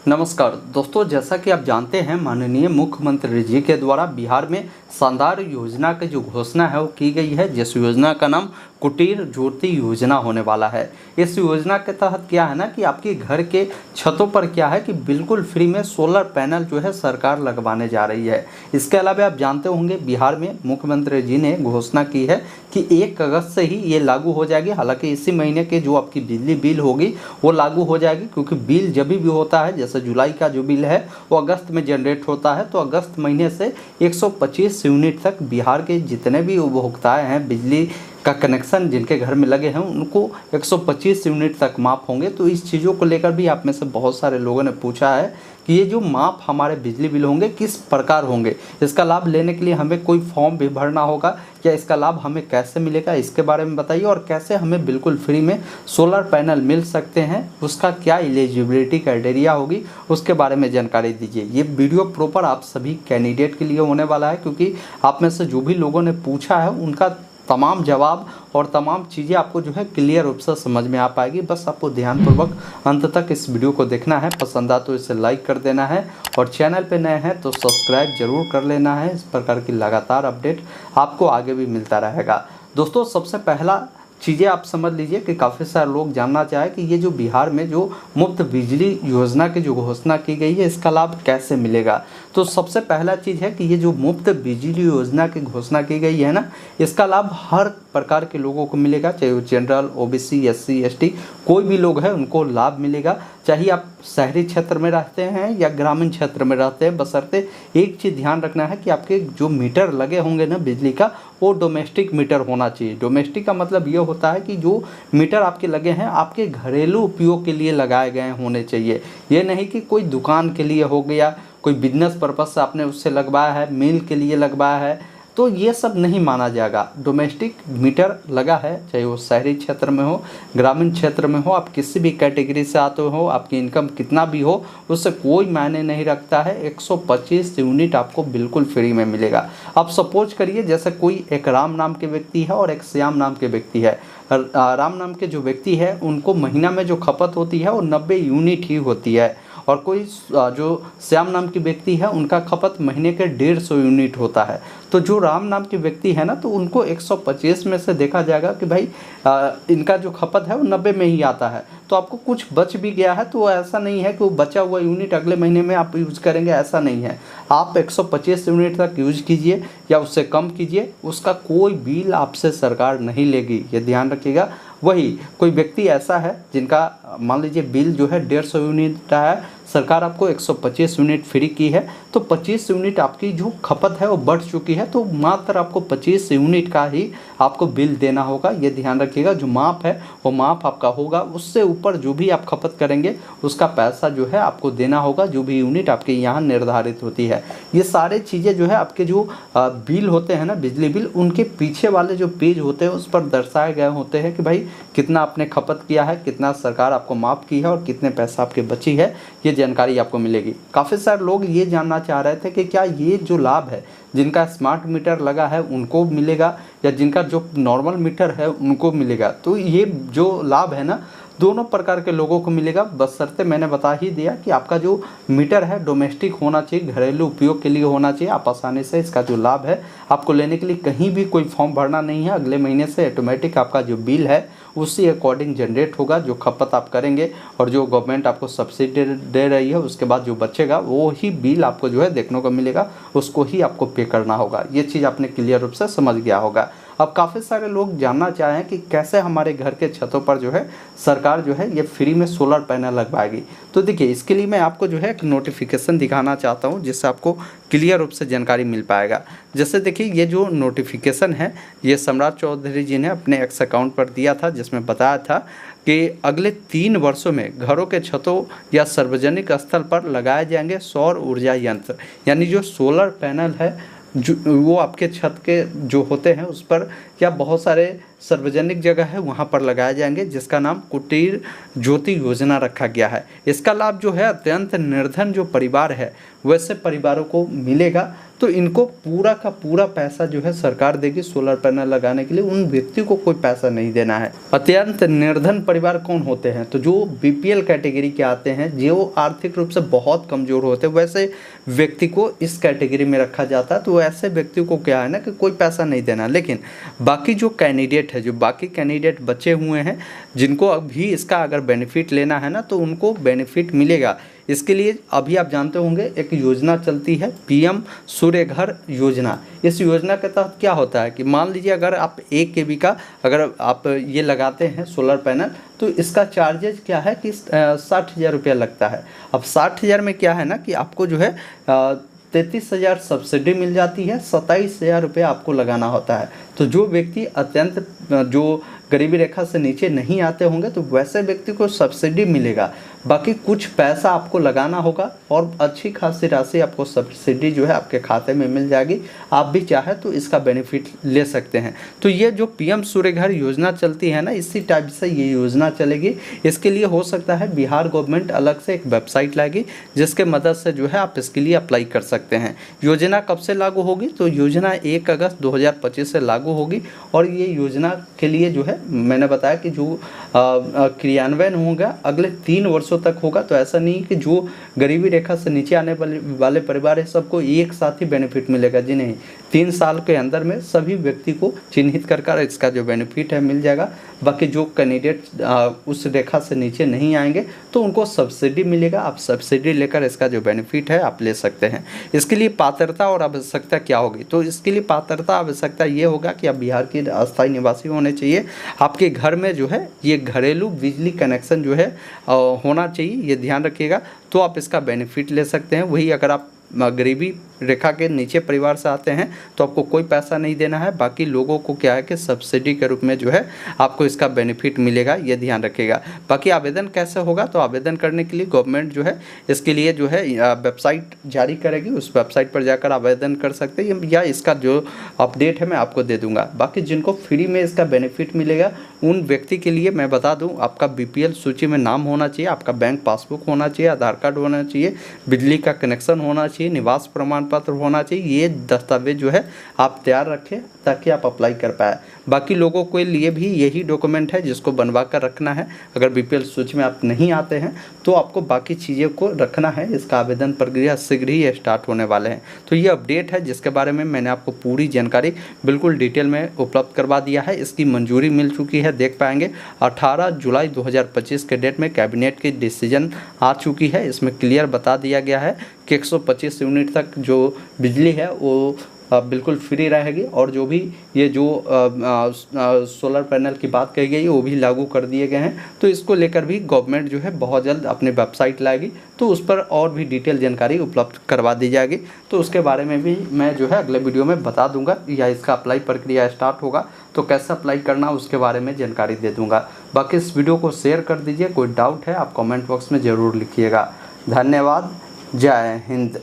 नमस्कार दोस्तों, जैसा कि आप जानते हैं माननीय मुख्यमंत्री जी के द्वारा बिहार में शानदार योजना की जो घोषणा है वो की गई है, जिस योजना का नाम कुटीर ज्योति योजना होने वाला है। इस योजना के तहत क्या है ना कि आपके घर के छतों पर क्या है कि बिल्कुल फ्री में सोलर पैनल जो है सरकार लगवाने जा रही है। इसके अलावा आप जानते होंगे बिहार में मुख्यमंत्री जी ने घोषणा की है कि 1 अगस्त से ही ये लागू हो जाएगी। हालांकि इसी महीने के जो आपकी बिजली बिल होगी वो लागू हो जाएगी, क्योंकि बिल जब भी होता है, जैसे जुलाई का जो बिल है वो अगस्त में जनरेट होता है, तो अगस्त महीने से 125 यूनिट तक बिहार के जितने भी उपभोक्ताएं हैं, बिजली का कनेक्शन जिनके घर में लगे हैं, उनको 125 यूनिट तक माफ़ होंगे। तो इस चीज़ों को लेकर भी आप में से बहुत सारे लोगों ने पूछा है कि ये जो माफ़ हमारे बिजली बिल होंगे किस प्रकार होंगे, इसका लाभ लेने के लिए हमें कोई फॉर्म भी भरना होगा या इसका लाभ हमें कैसे मिलेगा, इसके बारे में बताइए। और कैसे हमें बिल्कुल फ्री में सोलर पैनल मिल सकते हैं, उसका क्या एलिजिबिलिटी क्राइटेरिया होगी, उसके बारे में जानकारी दीजिए। ये वीडियो प्रॉपर आप सभी कैंडिडेट के लिए होने वाला है, क्योंकि आप में से जो भी लोगों ने पूछा है उनका तमाम जवाब और तमाम चीज़ें आपको जो है क्लियर रूप से समझ में आ पाएगी। बस आपको ध्यानपूर्वक अंत तक इस वीडियो को देखना है। पसंद आ तो इसे लाइक कर देना है और चैनल पे नए हैं तो सब्सक्राइब जरूर कर लेना है। इस प्रकार की लगातार अपडेट आपको आगे भी मिलता रहेगा। दोस्तों, सबसे पहला चीज़ें आप समझ लीजिए कि काफ़ी सारे लोग जानना चाहें कि ये जो बिहार में जो मुफ्त बिजली योजना की जो घोषणा की गई है इसका लाभ कैसे मिलेगा। तो सबसे पहला चीज़ है कि ये जो मुफ्त बिजली योजना की घोषणा की गई है ना, इसका लाभ हर प्रकार के लोगों को मिलेगा, चाहे वो जनरल, ओबीसी, एससी, एसटी कोई भी लोग हैं उनको लाभ मिलेगा। चाहे आप शहरी क्षेत्र में रहते हैं या ग्रामीण क्षेत्र में रहते हैं, बशर्ते एक चीज़ ध्यान रखना है कि आपके जो मीटर लगे होंगे ना बिजली का, वो डोमेस्टिक मीटर होना चाहिए। डोमेस्टिक का मतलब ये होता है कि जो मीटर आपके लगे हैं आपके घरेलू उपयोग के लिए लगाए गए होने चाहिए। ये नहीं कि कोई दुकान के लिए हो गया, कोई बिजनेस पर्पज से आपने उससे लगवाया है, मिल के लिए लगवाया है, तो ये सब नहीं माना जाएगा। डोमेस्टिक मीटर लगा है, चाहे वो शहरी क्षेत्र में हो, ग्रामीण क्षेत्र में हो, आप किसी भी कैटेगरी से आते हो, आपकी इनकम कितना भी हो, उससे कोई मायने नहीं रखता है। 125 यूनिट आपको बिल्कुल फ्री में मिलेगा। अब सपोज करिए जैसे कोई एक राम नाम के व्यक्ति है और एक श्याम नाम के व्यक्ति है। राम नाम के जो व्यक्ति है उनको महीना में जो खपत होती है वो 90 यूनिट ही होती है, और कोई जो श्याम नाम की व्यक्ति है उनका खपत महीने के 150 यूनिट होता है। तो जो राम नाम के व्यक्ति है ना, तो उनको 125 में से देखा जाएगा कि भाई इनका जो खपत है वो 90 में ही आता है। तो आपको कुछ बच भी गया है तो ऐसा नहीं है कि वो बचा हुआ यूनिट अगले महीने में आप यूज़ करेंगे, ऐसा नहीं है। आप 125 यूनिट तक यूज कीजिए या उससे कम कीजिए, उसका कोई बिल आपसे सरकार नहीं लेगी, ये ध्यान रखिएगा। वही कोई व्यक्ति ऐसा है जिनका मान लीजिए बिल जो है 150 यूनिट है, सरकार आपको 125 यूनिट फ्री की है, तो 25 यूनिट आपकी जो खपत है वो बढ़ चुकी है, तो मात्र आपको 25 यूनिट का ही आपको बिल देना होगा। ये ध्यान रखिएगा, जो माफ़ है वो माफ़ आपका होगा, उससे ऊपर जो भी आप खपत करेंगे उसका पैसा जो है आपको देना होगा, जो भी यूनिट आपके यहाँ निर्धारित होती है। ये सारे चीज़ें जो है आपके जो बिल होते हैं ना, बिजली बिल, उनके पीछे वाले जो पेज होते हैं उस पर दर्शाए गए होते हैं कि भाई कितना आपने खपत किया है, कितना सरकार आपको माफ़ की है और कितने पैसा आपके बची है, ये जानकारी आपको मिलेगी। काफ़ी सारे लोग ये जानना चाह रहे थे कि क्या ये जो लाभ है जिनका स्मार्ट मीटर लगा है उनको मिलेगा या जिनका जो नॉर्मल मीटर है उनको मिलेगा। तो ये जो लाभ है ना, दोनों प्रकार के लोगों को मिलेगा, बशर्ते मैंने बता ही दिया कि आपका जो मीटर है डोमेस्टिक होना चाहिए, घरेलू उपयोग के लिए होना चाहिए। आप आसानी से इसका जो लाभ है आपको लेने के लिए कहीं भी कोई फॉर्म भरना नहीं है। अगले महीने से ऑटोमेटिक आपका जो बिल है उसी अकॉर्डिंग जनरेट होगा, जो खपत आप करेंगे और जो गवर्नमेंट आपको सब्सिडी दे रही है उसके बाद जो बचेगा वो ही बिल आपको जो है देखने को मिलेगा, उसको ही आपको पे करना होगा। ये चीज़ आपने क्लियर रूप से समझ गया होगा। अब काफ़ी सारे लोग जानना चाहें कि कैसे हमारे घर के छतों पर जो है सरकार जो है ये फ्री में सोलर पैनल लगवाएगी। तो देखिए, इसके लिए मैं आपको जो है एक नोटिफिकेशन दिखाना चाहता हूँ जिससे आपको क्लियर रूप से जानकारी मिल पाएगा। जैसे देखिए, ये जो नोटिफिकेशन है ये सम्राट चौधरी जी ने अपने एक्स अकाउंट पर दिया था, जिसमें बताया था कि अगले 3 वर्षों में घरों के छतों या सार्वजनिक स्थल पर लगाए जाएंगे सौर ऊर्जा यंत्र, यानी जो सोलर पैनल है जो वो आपके छत के जो होते हैं उस पर या बहुत सारे सार्वजनिक जगह है वहाँ पर लगाए जाएंगे, जिसका नाम कुटीर ज्योति योजना रखा गया है। इसका लाभ जो है अत्यंत निर्धन जो परिवार है वैसे परिवारों को मिलेगा। तो इनको पूरा का पूरा पैसा जो है सरकार देगी सोलर पैनल लगाने के लिए, उन व्यक्ति को कोई पैसा नहीं देना है। अत्यंत निर्धन परिवार कौन होते हैं? तो जो बीपीएल कैटेगरी के आते हैं, जो आर्थिक रूप से बहुत कमजोर होते हैं, वैसे व्यक्ति को इस कैटेगरी में रखा जाता है। तो ऐसे व्यक्ति को क्या है ना कि कोई पैसा नहीं देना। लेकिन बाकी जो कैंडिडेट है, जो बाकी कैंडिडेट बचे हुए हैं, जिनको अभी इसका अगर बेनिफिट लेना है ना, तो उनको बेनिफिट मिलेगा। इसके लिए अभी आप जानते होंगे एक योजना चलती है पीएम सूर्य घर योजना। इस योजना के तहत क्या होता है कि मान लीजिए अगर आप 1 kV का अगर आप ये लगाते हैं सोलर पैनल, तो इसका चार्जेज क्या है कि 60,000 रुपया लगता है। अब 60,000 में क्या है ना कि आपको जो है 33,000 सब्सिडी मिल जाती है, 27,000 रुपये आपको लगाना होता है। तो जो व्यक्ति अत्यंत जो गरीबी रेखा से नीचे नहीं आते होंगे तो वैसे व्यक्ति को सब्सिडी मिलेगा। बाकी कुछ पैसा आपको लगाना होगा और अच्छी खासी राशि आपको सब्सिडी जो है आपके खाते में मिल जाएगी। आप भी चाहे तो इसका बेनिफिट ले सकते हैं। तो ये जो पीएम सूर्य घर योजना चलती है ना, इसी टाइप से ये योजना चलेगी। इसके लिए हो सकता है बिहार गवर्नमेंट अलग से एक वेबसाइट लाएगी, जिसके मदद से जो है आप इसके लिए अप्लाई कर सकते हैं। योजना कब से लागू होगी? तो योजना 1 अगस्त 2025 से लागू होगी। और ये योजना के लिए जो है मैंने बताया कि जो क्रियान्वयन होगा अगले 3 वर्षों तक होगा। तो ऐसा नहीं कि जो गरीबी रेखा से नीचे आने वाले परिवार है सबको एक साथ ही बेनिफिट मिलेगा जी, नहीं। 3 साल के अंदर में सभी व्यक्ति को चिन्हित कर इसका जो बेनिफिट है मिल जाएगा। बाकी जो कैंडिडेट उस रेखा से नीचे नहीं आएंगे तो उनको सब्सिडी मिलेगा। आप सब्सिडी लेकर इसका जो बेनिफिट है आप ले सकते हैं। इसके लिए पात्रता और आवश्यकता क्या होगी? तो इसके लिए पात्रता आवश्यकता ये होगा कि आप बिहार के अस्थायी निवासी होने चाहिए। आपके घर में जो है ये घरेलू बिजली कनेक्शन जो है होना चाहिए, ये ध्यान रखिएगा। तो आप इसका बेनिफिट ले सकते हैं। वही अगर आप गरीबी रेखा के नीचे परिवार से आते हैं तो आपको कोई पैसा नहीं देना है। बाकी लोगों को क्या है कि सब्सिडी के रूप में जो है आपको इसका बेनिफिट मिलेगा, ये ध्यान रखिएगा। बाकी आवेदन कैसे होगा? तो आवेदन करने के लिए गवर्नमेंट जो है इसके लिए जो है वेबसाइट जारी करेगी, उस वेबसाइट पर जाकर आवेदन कर सकते हैं, या इसका जो अपडेट है मैं आपको दे दूँगा। बाकी जिनको फ्री में इसका बेनिफिट मिलेगा उन व्यक्ति के लिए मैं बता दूँ, आपका बीपीएल सूची में नाम होना चाहिए, आपका बैंक पासबुक होना चाहिए, आधार कार्ड होना चाहिए, बिजली का कनेक्शन होना चाहिए, निवास प्रमाण पत्र होना चाहिए। ये दस्तावेज जो है आप तैयार रखें ताकि आप अप्लाई कर पाए। बाकी लोगों के लिए भी यही डॉक्यूमेंट है जिसको बनवा कर रखना है। अगर बीपीएल सूची में आप नहीं आते हैं तो आपको बाकी चीज़ों को रखना है। इसका आवेदन प्रक्रिया शीघ्र ही स्टार्ट होने वाले हैं। तो ये अपडेट है जिसके बारे में मैंने आपको पूरी जानकारी बिल्कुल डिटेल में उपलब्ध करवा दिया है। इसकी मंजूरी मिल चुकी है, देख पाएंगे 18 जुलाई 2025 के डेट में कैबिनेट की डिसीजन आ चुकी है। इसमें क्लियर बता दिया गया है कि 125 यूनिट तक जो बिजली है वो बिल्कुल फ्री रहेगी। और जो भी ये जो सोलर पैनल की बात कही गई है वो भी लागू कर दिए गए हैं। तो इसको लेकर भी गवर्नमेंट जो है बहुत जल्द अपनी वेबसाइट लाएगी, तो उस पर और भी डिटेल जानकारी उपलब्ध करवा दी जाएगी। तो उसके बारे में भी मैं जो है अगले वीडियो में बता दूंगा, या इसका अप्लाई प्रक्रिया स्टार्ट होगा तो कैसे अप्लाई करना उसके बारे में जानकारी दे दूंगा। बाकी इस वीडियो को शेयर कर दीजिए। कोई डाउट है आप कमेंट बॉक्स में ज़रूर लिखिएगा। धन्यवाद। जय हिंद।